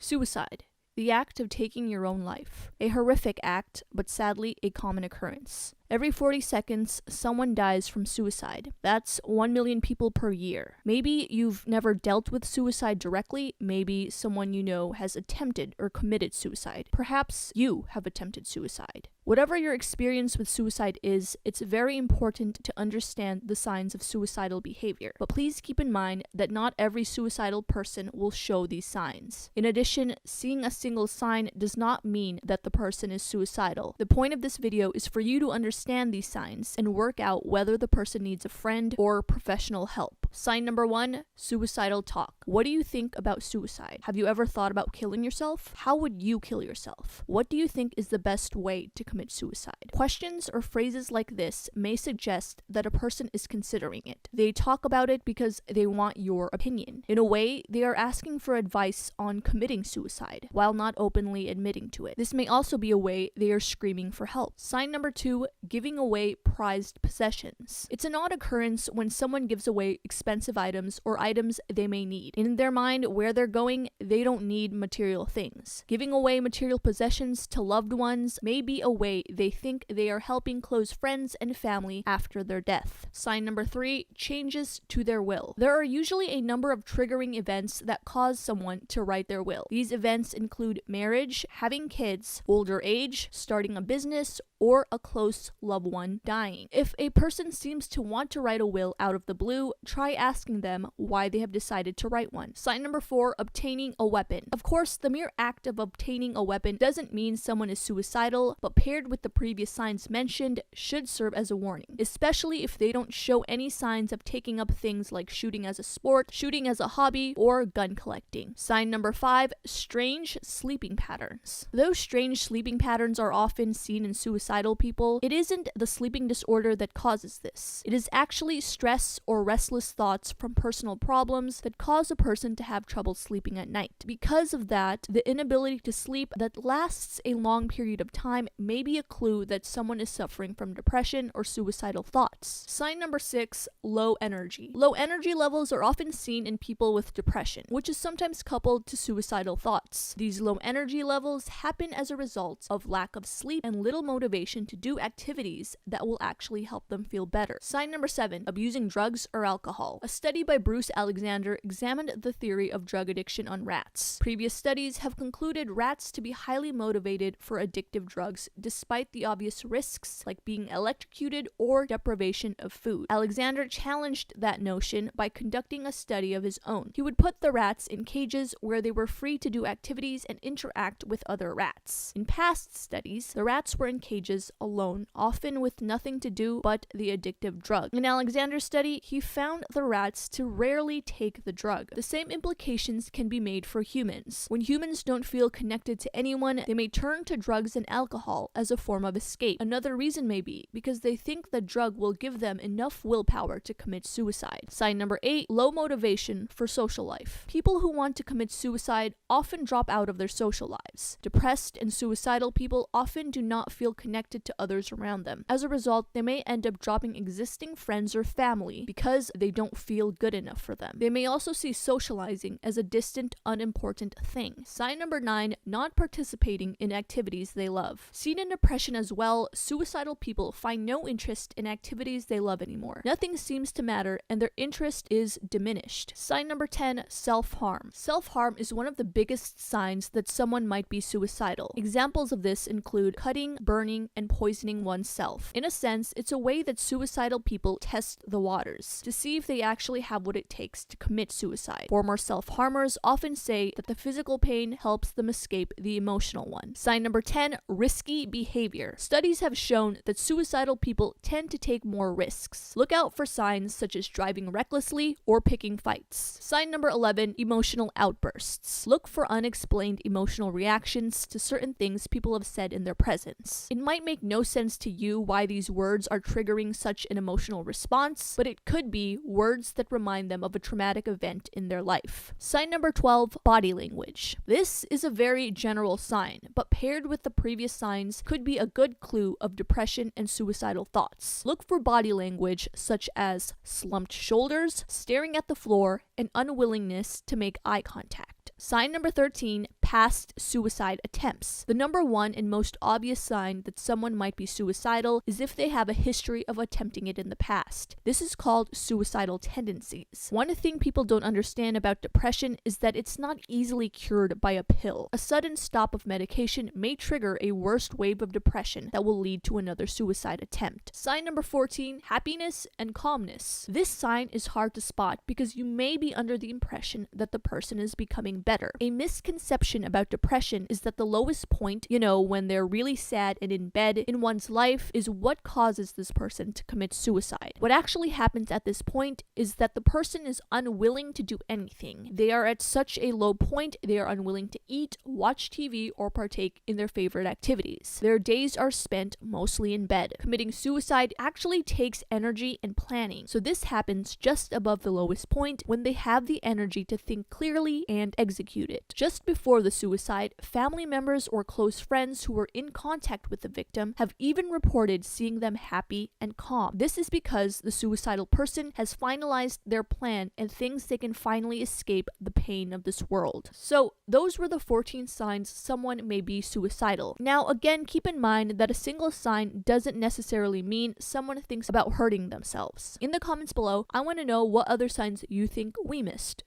Suicide. The act of taking your own life. A horrific act, but sadly a common occurrence. Every 40 seconds, someone dies from suicide. That's 1 million people per year. Maybe you've never dealt with suicide directly. Maybe someone you know has attempted or committed suicide. Perhaps you have attempted suicide. Whatever your experience with suicide is, it's very important to understand the signs of suicidal behavior. But please keep in mind that not every suicidal person will show these signs. In addition, seeing a single sign does not mean that the person is suicidal. The point of this video is for you to understand these signs and work out whether the person needs a friend or professional help. Sign number 1, suicidal talk. What do you think about suicide? Have you ever thought about killing yourself? How would you kill yourself? What do you think is the best way to commit suicide? Questions or phrases like this may suggest that a person is considering it. They talk about it because they want your opinion. In a way, they are asking for advice on committing suicide while not openly admitting to it. This may also be a way they are screaming for help. Sign number 2, giving away prized possessions. It's an odd occurrence when someone gives away expensive items or items they may need. In their mind, where they're going, they don't need material things. Giving away material possessions to loved ones may be a way they think they are helping close friends and family after their death. Sign number 3, changes to their will. There are usually a number of triggering events that cause someone to write their will. These events include marriage, having kids, older age, starting a business, or a close loved one dying. If a person seems to want to write a will out of the blue, try asking them why they have decided to write one. Sign number 4, obtaining a weapon. Of course, the mere act of obtaining a weapon doesn't mean someone is suicidal, but paired with the previous signs mentioned should serve as a warning, especially if they don't show any signs of taking up things like shooting as a sport, shooting as a hobby, or gun collecting. Sign number 5, strange sleeping patterns. Those strange sleeping patterns are often seen in suicidal people. It isn't the sleeping disorder that causes this. It is actually stress or restless thoughts from personal problems that cause a person to have trouble sleeping at night. Because of that, the inability to sleep that lasts a long period of time may be a clue that someone is suffering from depression or suicidal thoughts. Sign number 6, low energy. Low energy levels are often seen in people with depression, which is sometimes coupled to suicidal thoughts. These low energy levels happen as a result of lack of sleep and little motivation to do activities that will actually help them feel better. Sign number 7, abusing drugs or alcohol. A study by Bruce Alexander examined the theory of drug addiction on rats. Previous studies have concluded rats to be highly motivated for addictive drugs despite the obvious risks like being electrocuted or deprivation of food. Alexander challenged that notion by conducting a study of his own. He would put the rats in cages where they were free to do activities and interact with other rats. In past studies, the rats were in cages alone, often with nothing to do but the addictive drug. In Alexander's study, he found the rats to rarely take the drug. The same implications can be made for humans. When humans don't feel connected to anyone, they may turn to drugs and alcohol as a form of escape. Another reason may be because they think the drug will give them enough willpower to commit suicide. Sign number 8, low motivation for social life. People who want to commit suicide often drop out of their social lives. Depressed and suicidal people often do not feel connected to others around them. As a result, they may end up dropping existing friends or family because they don't feel good enough for them. They may also see socializing as a distant, unimportant thing. Sign number 9, not participating in activities they love. Seen in depression as well, suicidal people find no interest in activities they love anymore. Nothing seems to matter and their interest is diminished. Sign number 10, self-harm. Self-harm is one of the biggest signs that someone might be suicidal. Examples of this include cutting, burning, and poisoning oneself. In a sense, it's a way that suicidal people test the waters to see if they actually have what it takes to commit suicide. Former self-harmers often say that the physical pain helps them escape the emotional one. Sign number 10, risky behavior. Studies have shown that suicidal people tend to take more risks. Look out for signs such as driving recklessly or picking fights. Sign number 11, emotional outbursts. Look for unexplained emotional reactions to certain things people have said in their presence. It might make no sense to you why these words are triggering such an emotional response, but it could be words that remind them of a traumatic event in their life. Sign number 12, body language. This is a very general sign, but paired with the previous signs could be a good clue of depression and suicidal thoughts. Look for body language such as slumped shoulders, staring at the floor, and unwillingness to make eye contact. Sign number 13, past suicide attempts. The number one and most obvious sign that someone might be suicidal is if they have a history of attempting it in the past. This is called suicidal tendencies. One thing people don't understand about depression is that it's not easily cured by a pill. A sudden stop of medication may trigger a worst wave of depression that will lead to another suicide attempt. Sign number 14, happiness and calmness. This sign is hard to spot because you may be under the impression that the person is becoming better. A misconception about depression is that the lowest point, when they're really sad and in bed in one's life, is what causes this person to commit suicide. What actually happens at this point is that the person is unwilling to do anything. They are at such a low point, they are unwilling to eat, watch TV, or partake in their favorite activities. Their days are spent mostly in bed. Committing suicide actually takes energy and planning, so this happens just above the lowest point when they have the energy to think clearly and execute it. Just before the suicide, family members or close friends who were in contact with the victim have even reported seeing them happy and calm. This is because the suicidal person has finalized their plan and thinks they can finally escape the pain of this world. So those were the 14 signs someone may be suicidal. Now again, keep in mind that a single sign doesn't necessarily mean someone thinks about hurting themselves. In the comments below, I want to know what other signs you think we missed.